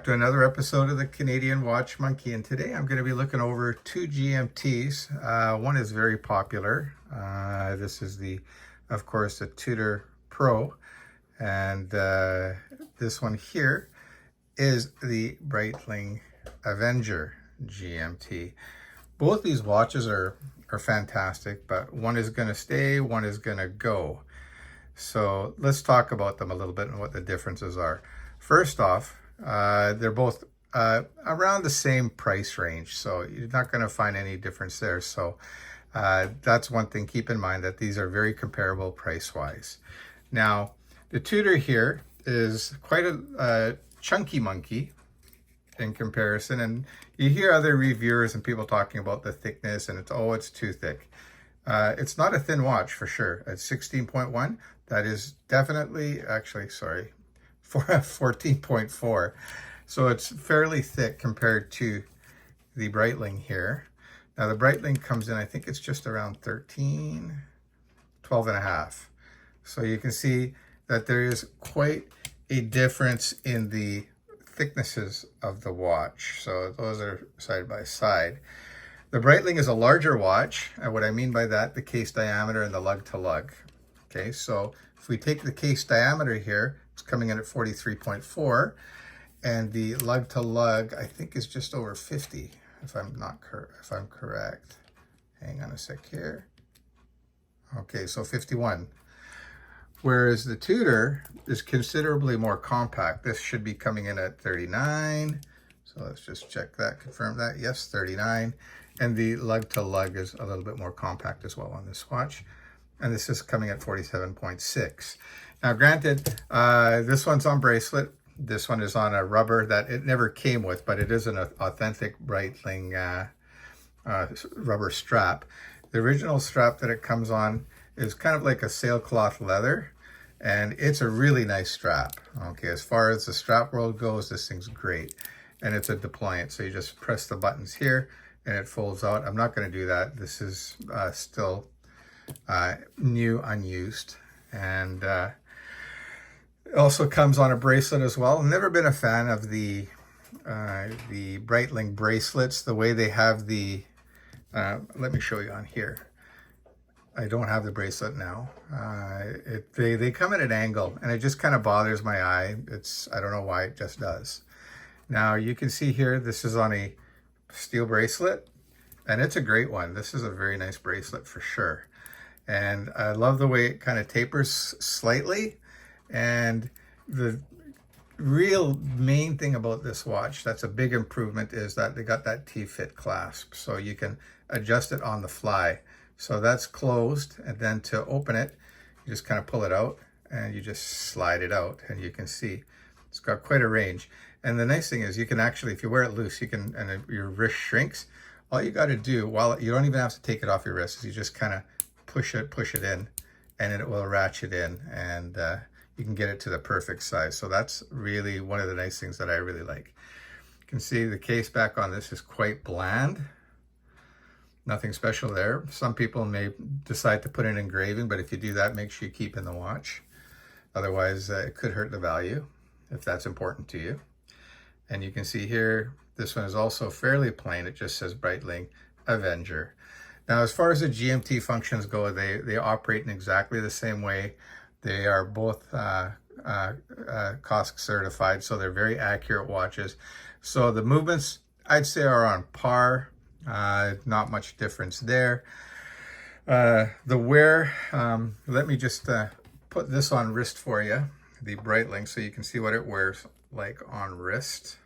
back to another episode of the Canadian Watch Monkey, and today I'm going to be looking over two GMTs. One is very popular. This is of course, the Tudor Pro, and this one here is the Breitling Avenger GMT. Both these watches are fantastic, but one is going to stay, one is going to go. So let's talk about them a little bit and what the differences are. First off, they're both around the same price range, so you're not going to find any difference there. So that's one thing. Keep in mind that these are very comparable price-wise. Now, the Tudor here is quite a chunky monkey in comparison, and you hear other reviewers and people talking about the thickness, and it's too thick. It's not a thin watch for sure. At 16.1, that is definitely, actually, sorry, for 14.4. So it's fairly thick compared to the Breitling here. Now the Breitling comes in, I think it's just around 13, 12 and a half. So you can see that there is quite a difference in the thicknesses of the watch. So those are side by side. The Breitling is a larger watch, and what I mean by that, the case diameter and the lug to lug. Okay, so if we take the case diameter here, it's coming in at 43.4, and the lug to lug, I think, is just over 50, if I'm correct. Hang on a sec here. Okay, so 51. Whereas the Tudor is considerably more compact. This should be coming in at 39. So let's just check that, confirm that. Yes, 39. And the lug to lug is a little bit more compact as well on this watch. And this is coming at 47.6. Now, granted, this one's on bracelet. This one is on a rubber that it never came with, but it is an authentic Breitling rubber strap. The original strap that it comes on is kind of like a sailcloth leather, and it's a really nice strap. Okay, as far as the strap world goes, this thing's great. And it's a deployant, so you just press the buttons here and it folds out. I'm not going to do that. This is still new, unused, and it also comes on a bracelet as well. I've never been a fan of the Breitling bracelets, the way they have the, let me show you on here. I don't have the bracelet now. They come at an angle, and it just kind of bothers my eye. I don't know why, it just does. Now you can see here, this is on a steel bracelet, and it's a great one. This is a very nice bracelet for sure. And I love the way it kind of tapers slightly. And the real main thing about this watch that's a big improvement is that they got that T-fit clasp, so you can adjust it on the fly. So that's closed, and then to open it, you just kind of pull it out and you just slide it out, and you can see it's got quite a range. And the nice thing is you can actually, if you wear it loose, you can, and your wrist shrinks, all you got to do, while you don't even have to take it off your wrist, is you just kind of push it in, and it will ratchet in, and you can get it to the perfect size. So that's really one of the nice things that I really like. You can see the case back on this is quite bland. Nothing special there. Some people may decide to put an engraving, but if you do that, make sure you keep in the watch. Otherwise, it could hurt the value if that's important to you. And you can see here, this one is also fairly plain. It just says Breitling Avenger. Now, as far as the GMT functions go, they operate in exactly the same way. They are both COSC certified, so they're very accurate watches. So the movements, I'd say, are on par. Not much difference there. The wear, let me just put this on wrist for you, the Breitling, so you can see what it wears like on wrist.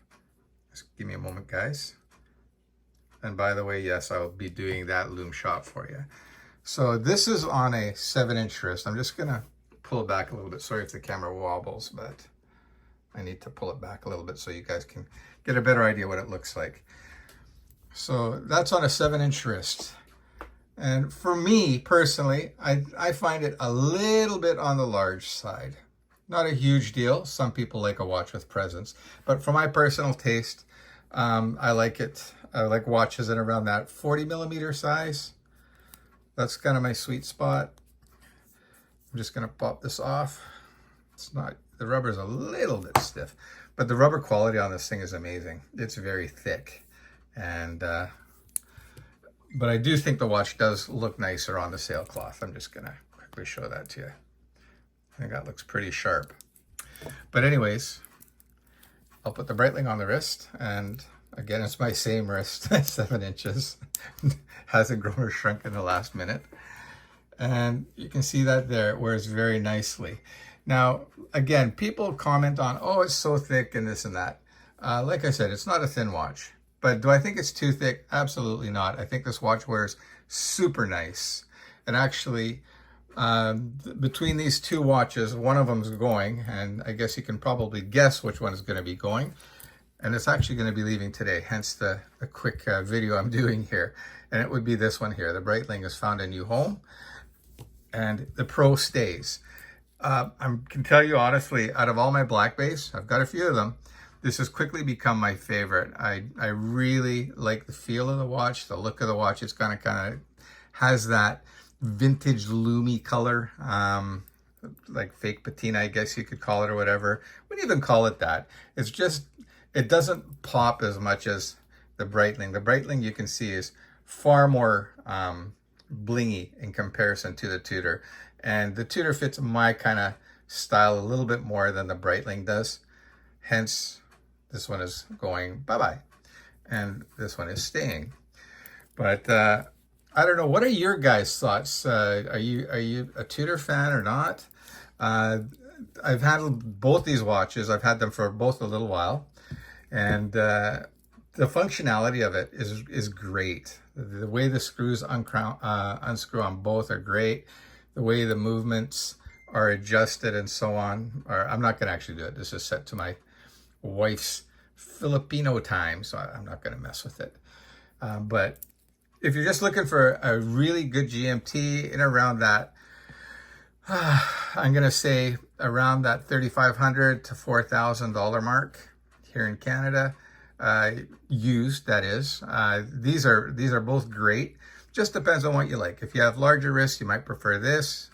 Just give me a moment, guys. And by the way, yes, I'll be doing that Lume shot for you. So this is on a 7-inch wrist. I'm just gonna pull it back a little bit. Sorry if the camera wobbles, but I need to pull it back a little bit so you guys can get a better idea what it looks like. So that's on a 7-inch wrist. And for me personally, I find it a little bit on the large side. Not a huge deal. Some people like a watch with presence, but for my personal taste, I like it. I like watches in around that 40mm size. That's kind of my sweet spot. I'm just gonna pop this off. It's not, the rubber's a little bit stiff, But the rubber quality on this thing is amazing. It's very thick. And, but I do think the watch does look nicer on the sailcloth. I'm just gonna quickly show that to you. I think that looks pretty sharp. But anyways, I'll put the Breitling on the wrist, and again, it's my same wrist, 7 inches. Hasn't grown or shrunk in the last minute. And you can see that there, it wears very nicely. Now, again, people comment on, oh, it's so thick and this and that. Like I said, it's not a thin watch. But do I think it's too thick? Absolutely not. I think this watch wears super nice. And actually, between these two watches, one of them is going, and I guess you can probably guess which one is going to be going. And it's actually going to be leaving today, hence the quick video I'm doing here. And it would be this one here. The Breitling has found a new home, and the Pro stays. I can tell you honestly, out of all my black base, I've got a few of them, this has quickly become my favorite. I really like the feel of the watch, the look of the watch. It's kind of has that vintage Lume color, like fake patina, I guess you could call it, or whatever. Wouldn't even call it that. It's just, it doesn't pop as much as the Breitling. The Breitling, you can see, is far more blingy in comparison to the Tudor. And the Tudor fits my kind of style a little bit more than the Breitling does. Hence, this one is going bye-bye. And this one is staying. But I don't know. What are your guys' thoughts? Are you a Tudor fan or not? I've had both these watches. I've had them for both a little while. And the functionality of it is great. The way the screws unscrew on both are great. The way the movements are adjusted and so on. Or I'm not going to actually do it. This is set to my wife's Filipino time, so I'm not going to mess with it. But if you're just looking for a really good GMT in around that, I'm going to say around that $3,500 to $4,000 mark here in Canada, used, that is. These are both great. Just depends on what you like. If you have larger wrists, you might prefer this.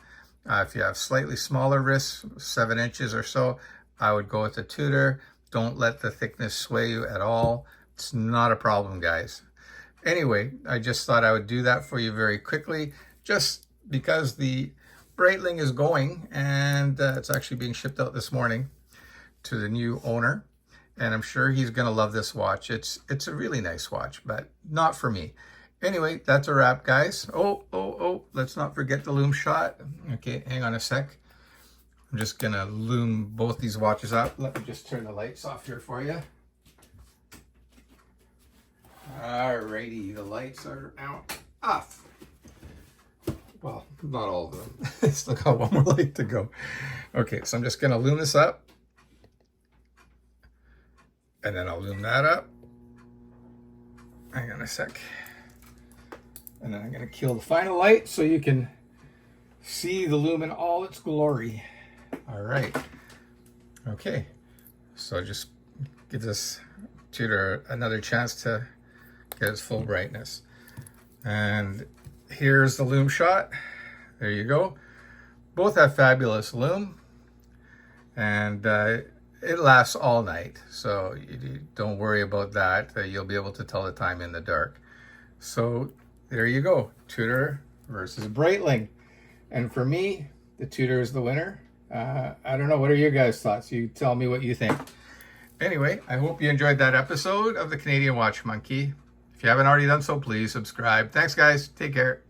If you have slightly smaller wrists, 7 inches or so, I would go with the Tudor. Don't let the thickness sway you at all. It's not a problem, guys. Anyway, I just thought I would do that for you very quickly, just because the Breitling is going, and it's actually being shipped out this morning to the new owner. And I'm sure he's going to love this watch. It's a really nice watch, but not for me. Anyway, that's a wrap, guys. Oh, let's not forget the Lume shot. Okay, hang on a sec. I'm just going to Lume both these watches up. Let me just turn the lights off here for you. Alrighty, the lights are off. Well, not all of them. Still got one more light to go. Okay, so I'm just going to Lume this up. And then I'll Lume that up. Hang on a sec. And then I'm going to kill the final light so you can see the Lume in all its glory. All right. Okay. So just give this Tudor another chance to get its full brightness. And here's the Lume shot. There you go. Both have fabulous Lume. And it lasts all night. So you don't worry about that. You'll be able to tell the time in the dark. So there you go, Tudor versus Breitling. And for me, the Tudor is the winner. I don't know, what are your guys' thoughts? You tell me what you think. Anyway, I hope you enjoyed that episode of the Canadian Watch Monkey. If you haven't already done so, please subscribe. Thanks, guys. Take care.